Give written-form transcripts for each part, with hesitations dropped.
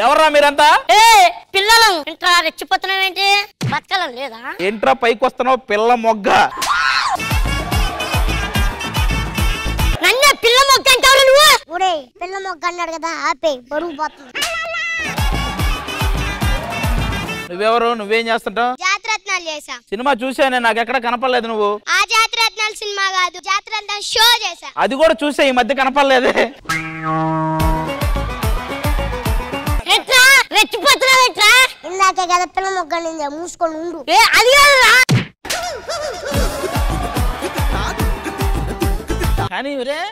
ఎవర్రా మీరంతా? పిల్లలు ఇంట్రా రెచ్చిపోతున్నావు ఏంటి? బతకాలం లేదా? ఏంట్రా పైకి వస్తున్నావు పిల్ల మొగ్గ? నన్నే పిల్ల మొగ్గ అంటావు నువ్వు? ఒరే పిల్ల మొగ్గ అన్నాడు కదా ఆపే బరువు పోతుంది. నువ్వెవరు? నువ్వేం చేస్తుంటావు? జాతరత్నాలు చేసా. సినిమా చూసానే, నాకు ఎక్కడ కనపడలేదు నువ్వు. ఆ జాతరత్నాలు సినిమా కాదు, జాతరత్నాలు షో చేసా. అది కూడా చూసా, ఈ మధ్య కనపడలేదే. ఇందాకే కదా పిల్ల మొగ్గ నిందా, మూసుకొని ఉండు. అది కాదురా. కానీ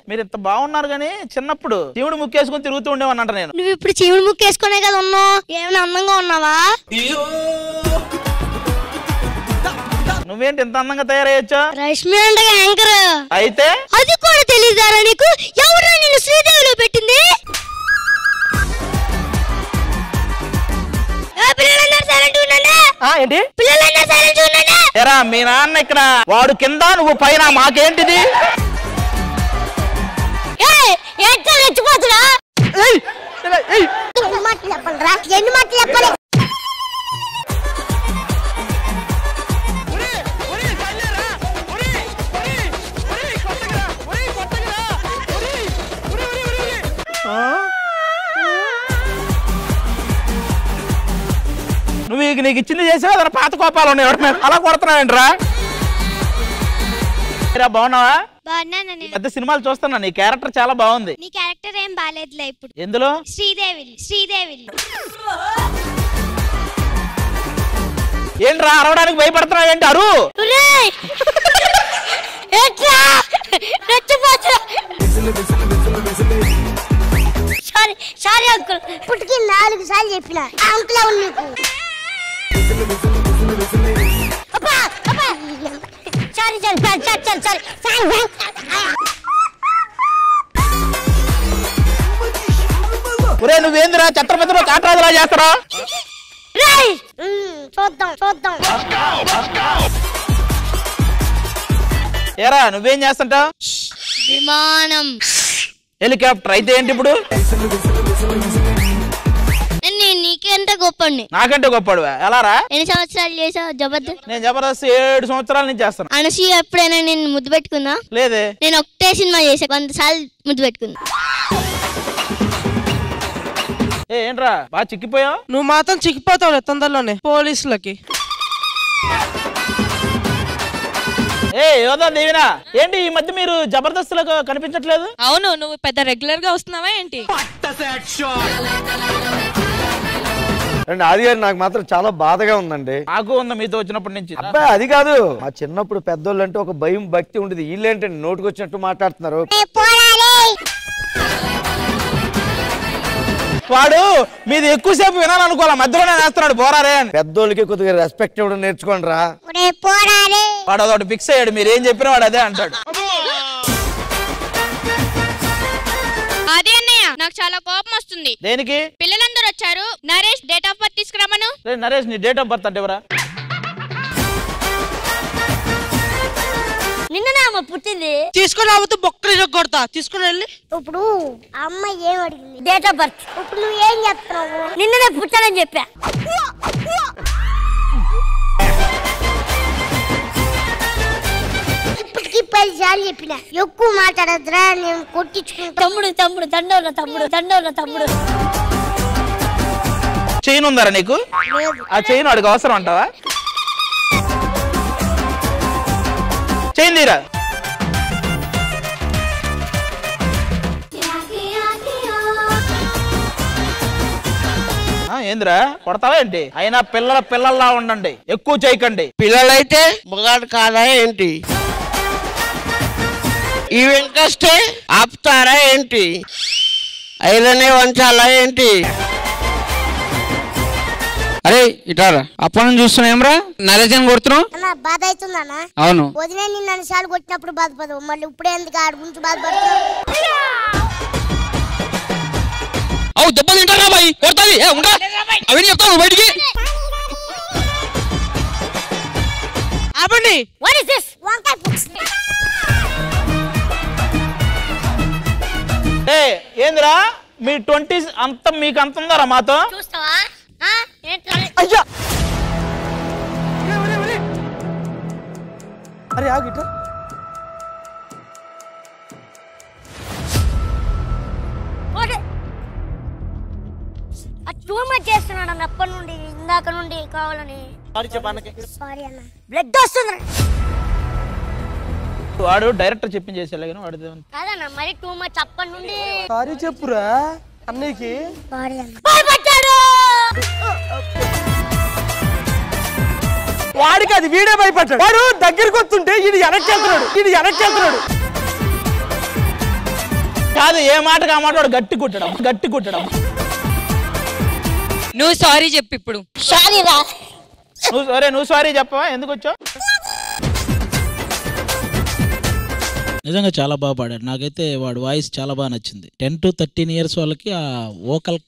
మీరు ఇంత బాగున్నారు కానీ చిన్నప్పుడు చీవుడు ముక్కేసుకుని తిరుగుతూ ఉండేవానంట నేను. నువ్వు ఇప్పుడు చీవుడు ముక్కేసుకునే కదా ఉన్నావు, ఏమైనా అందంగా ఉన్నావా? నువ్వేంటి ఇంత అందంగా తయారయ్యొచ్చా? రష్మి అంటే యాంకర్ అయితే అది కూడా తెలియదారా నీకు? ఎవరు నిన్ను శ్రీదేవిలో పెట్టింది? ఏంటి ఎరా మీ నాన్న ఇక్కడ, వాడు కింద నువ్వు పైన, మాకేంటిది? ఎన్ని మాటలు చెప్పాలరా, ఎన్ని మాటలు చెప్పాలి? నువ్వు నీకు ఇచ్చింది చేసావు, అతను పాత కోపాలు ఉన్నాయి, ఎవరి మీద అలా కొడుతున్నావేంట్రా? బాగున్నావా? పెద్ద సినిమాలు చూస్తున్నా, నీ క్యారెక్టర్ చాలా బాగుంది. నీ క్యారెక్టర్ ఏం బాలేదులే ఇప్పుడు. ఎందులో? శ్రీదేవి ఏంట్రా అరవడానికి భయపడుతున్నావు ఏంటి? అరు సారీ అంకుల్, పుట్టికి 4 సార్లు చెప్పిన అంకుల్ అవును నీకు. ఒరే నువ్వేందిరా ఛత్రపతిలో కాటరాజులా చేస్తారా? చూద్దాం. ఏరా నువ్వేం చేస్తుంటావు? విమానం, హెలికాప్టర్. అయితే ఏంటి ఇప్పుడు? నీకంటే గొప్పండి. నాకంటే గొప్పడు ఎలారా? ఎన్ని సంవత్సరాలు చేసావు జబర్దస్త్? నేను జబర్దస్త్ 7 సంవత్సరాల నుంచి చేస్తాను. అనసూయ ఎప్పుడైనా నేను ముద్దు పెట్టుకుందా? లేదే. నేను ఒకటే సినిమా చేసా, 100 సార్లు ముద్దు పెట్టుకుందా. ఏంట్రా బాగా చిక్కిపోయావు? నువ్వు మాత్రం చిక్కిపోతావు తొందరలోనే పోలీసులకి. యోధా దేవినా, ఏంటి ఈ మధ్య మీరు జబర్దస్త్లకు కనిపించట్లేదు? అవును, నువ్వు పెద్ద రెగ్యులర్ గా వస్తున్నావా ఏంటి? ఆది గారు నాకు మాత్రం చాలా బాధగా ఉందండి. నాకు ఉంది మీతో వచ్చినప్పటి నుంచి. అబ్బాయి అది కాదు, మా చిన్నప్పుడు పెద్దోళ్ళు అంటే ఒక భయం భక్తి ఉండేది. వీళ్ళేంటండి నోటుకు వచ్చినట్టు మాట్లాడుతున్నారు. వాడు మీది ఎక్కువసేపు వినాలనుకోవాలా, మధ్యలోనే వేస్తున్నాడు పోరారే అని. పెద్దోళ్ళకి కొద్దిగా రెస్పెక్ట్ ఇవ్వడం నేర్చుకోండి రా. వాడు అదొకటి ఫిక్స్ అయ్యాడు, మీరు ఏం చెప్పినా వాడు అదే అంటాడు. అదే అన్నయ్య, నాకు చాలా కోపం వస్తుంది. దేనికి? పిల్లలందరూ వచ్చారు, నరేష్ డేట్ ఆఫ్ బర్త్ తీసుకురామను. నరేష్ నీ డేట్ ఆఫ్ బర్త్ అంటే ఎవరా? నిన్ననే అమ్మ పుట్టింది. తీసుకుని రావద్దు, బొక్కలు కొడతా. తీసుకుని వెళ్ళి. ఇప్పుడు అమ్మాయి ఏం అడిగింది? Date of birth. ఇప్పుడు నువ్వు ఏం చెప్తున్నావు? నిన్ననే పుట్టానని చెప్పా. ఇప్పటికి 10 సార్లు చెప్పిన, ఎక్కువ మాట్లాడద్దురా, నేను కొట్టించుకుంటా. తమ్ముడు చైన్ ఉందారా నీకు? ఆ చైన్ వాడికి అవసరం అంటావా? చైన్ తీరా. ఏందిరా కొడతావా ఏంటి? అయినా పిల్లల్లా ఉండండి, ఎక్కువ చేయకండి. పిల్లలైతే మగాడు కాదా ఏంటి? ఈవెంట్ వస్తే ఆపుతారా ఏంటి? ఐరనే వంచాలా ఏంటి? అరే ఇటారా, అప్పటి నుంచి చూస్తున్నాం రా, నరేజన్ కొడుతున్నావు. బాధ అవుతుందన్నా? అవును. వదిలే నిన్ను అన్నిసార్లు కొట్టినప్పుడు బాధపడవు, మళ్ళీ ఇప్పుడే ఎందుకు ఆడి గురించి బాధపడుతున్నావు? అవు దెబ్బలు తింటారా బాయ్, కొడతాది. అవన్నీ చెప్తాను బయటికి. ఆపండి. What is this? వంకాయ పుక్స్. ఏందిరా మీ 20s అంత మీకు అంత ఉందారా మాతో? చూస్తావా? అయ్యా అరే ఆగు ఇట్లా. టూ మచ్ చేస్తున్నాడు అన్న అప్పటి నుండి ఇందాక నుండి కావాలని. సారీ అన్న, బ్లడ్ వస్తుంది. వాడు డైరెక్టర్ చెప్పించేసేలా కానీ వాడు కాదన్న మరి టూ మచ్ అప్పటి నుండి. సారీ చెప్పురా అన్నయ్యకి. సారీ అన్న. వాడికి అది వీడే భయపడ్డాడు. వాడు దగ్గరికి వస్తుంటే ఇది వెనక్కి వెళ్తున్నాడు. కాదు ఏ మాటగా ఆ మాట వాడు గట్టి కొట్టడం. నువ్వు సారీ చెప్పు ఇప్పుడు. సారీ రా. నువ్వు సారీ చెప్పవా? ఎందుకు వచ్చావు? నిజంగా చాలా బాగా పాడాడు. నాకైతే వాడు వాయిస్ చాలా బాగా నచ్చింది. 10 to 13 years వాళ్ళకి ఆ వోకల్,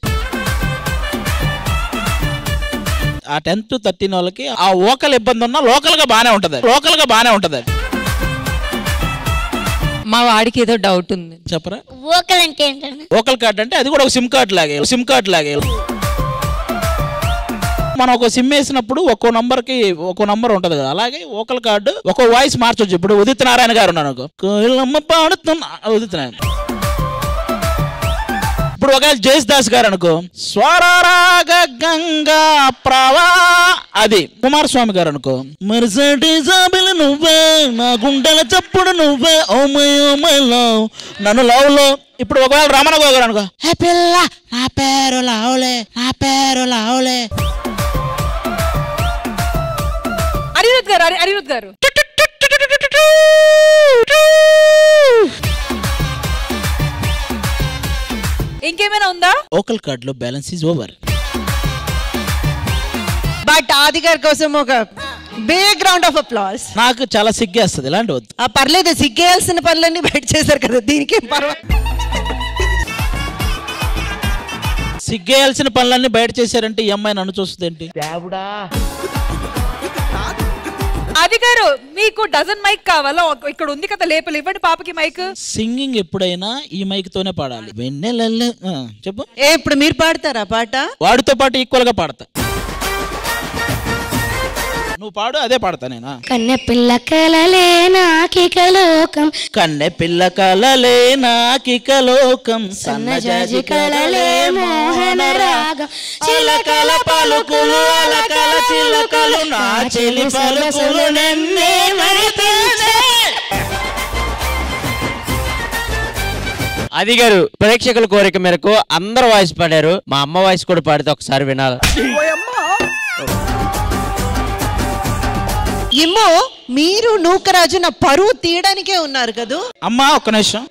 ఆ 10 to 13 వాళ్ళకి ఆ వోకల్ ఇబ్బంది ఉన్నా లోకల్ గా బానే ఉంటది. మా వాడికి ఏదో డౌట్ ఉంది, చెప్పరా? వోకల్ అంటే ఏంటన్నా? వోకల్ కార్డ్ అంటే అది కూడా ఒక సిమ్ కార్డ్ లాగే. మనం ఒక సిమ్ వేసినప్పుడు ఒక్కో నంబర్ కి ఒక్కో నంబర్ ఉంటది కదా, అలాగే వోకల్ కార్డు ఒక్కో వాయిస్ మార్చొచ్చు. ఇప్పుడు ఉదిత్ నారాయణ గారు ఉన్నాను, కోయిలమ్మ పాడుతున్నా ఉదిత్ నారాయణ. ఇప్పుడు ఒక జయదాస్ గారు అనుకో, స్వరరాగ గంగా ప్రవా, అది. కుమారస్వామి గారు అనుకో, మరుసటి జాబిలు నువ్వే, నా గుండెల చప్పుడు నువ్వే, ఓ మై లవ్, నన్ను లవ్ లో. ఇప్పుడు ఒకవేళ రమణ గోగారు అనుకో, హే పిల్ల నా పేరు లావులే. అనిరుద్ గారు ఇంకేమైనా ఉందా? వోకల్ కార్డ్ లో బ్యాలెన్స్ ఈజ్ ఓవర్. బట్ ఆది గారి కోసం ఒక బిగ్ రౌండ్ ఆఫ్ అప్లాస్. నాకు చాలా సిగ్గేస్తుంది, ఇలాంటి వద్దు. పర్లేదు, సిగ్గేయాల్సిన పనులన్నీ బయట చేశారు కదా, దీనికి సిగ్గేయాల్సిన పనులన్నీ బయట చేశారంటే ఈ అమ్మాయి నన్ను చూస్తుంది ఏంటి? ఆది గారు మీకు డజన్ మైక్ కావాలా? ఇక్కడ ఉంది కదా లేపలు, ఇవ్వండి పాపకి మైక్. సింగింగ్ ఎప్పుడైనా ఈ మైక్ తోనే పాడాలి. వెన్నెలల్లే చెప్పు. ఇప్పుడు మీరు పాడతారా పాట? వాడితో పాటు ఈక్వల్ గా పాడతా. నువ్వు పాడు, అదే పాడతా నేను. కన్నె పిల్ల కలలే నాకిక లోకం, సన్నజాజి కలలే మోహన రాగం, చిలకల పలుకులు అలకల చిలకలు, నా చెలి పలుకులు నన్నే మరిపించే. అది గారు ప్రేక్షకుల కోరిక మేరకు అందరు వాయిస్ పాడారు. మా అమ్మ వాయిస్ కూడా పాడితే ఒకసారి వినాలి. ఏమో మీరు నూకరాజు నా పరువు తీయడానికే ఉన్నారు కదా. అమ్మా ఒక్క నిమిషం.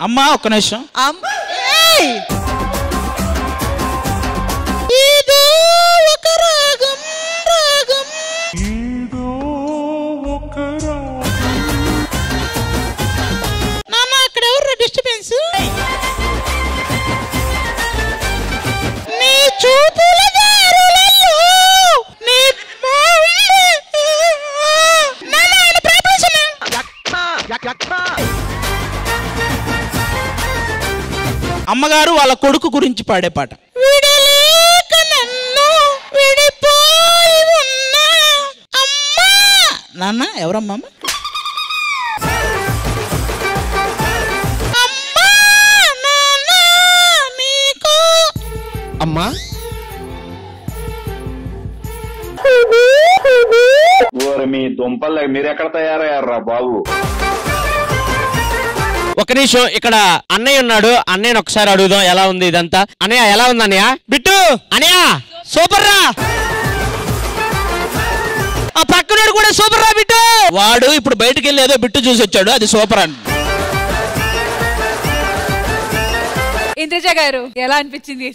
నాన్న అక్కడ ఎవరు డిస్టర్బెన్స్? నీ చూపుల దారులలో నీ అమ్మగారు వాళ్ళ కొడుకు గురించి పాడే పాట. నాన్న ఎవరమ్మా? అమ్మా మీ దుంపలు మీరు ఎక్కడ తయారయ్యారా బాబు? ఒక నిమిషం, ఇక్కడ అన్నయ్య ఉన్నాడు. అన్నయ్యని ఒకసారి అడుగుదాం ఎలా ఉంది ఇదంతా. అన్నయ్య ఎలా ఉంది అన్నయ్య? బిట్టు అన్నయ్య సూపర్ రా. ఆ పక్కనోడు కూడా సూపర్ రా బిట్టు. వాడు ఇప్పుడు బయటకు వెళ్ళి ఏదో బిట్టు చూసి వచ్చాడు, అది సూపర్ అండి. ఇంద్రజ గారు ఎలా అనిపించింది ఈ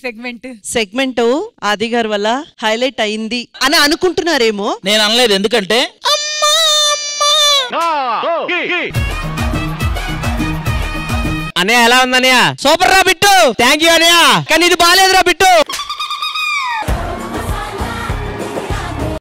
సెగ్మెంట్? ఆది గారి వల్ల హైలైట్ అయింది అని అనుకుంటున్నారేమో. నేను అనలేదు, ఎందుకంటే అన్నయ్య ఎలా ఉంది అన్నయ్య? సూపర్ రా బిట్టు. థ్యాంక్ యూ అన్నయ్య, కానీ ఇది బాగాలేదురా బిట్టు.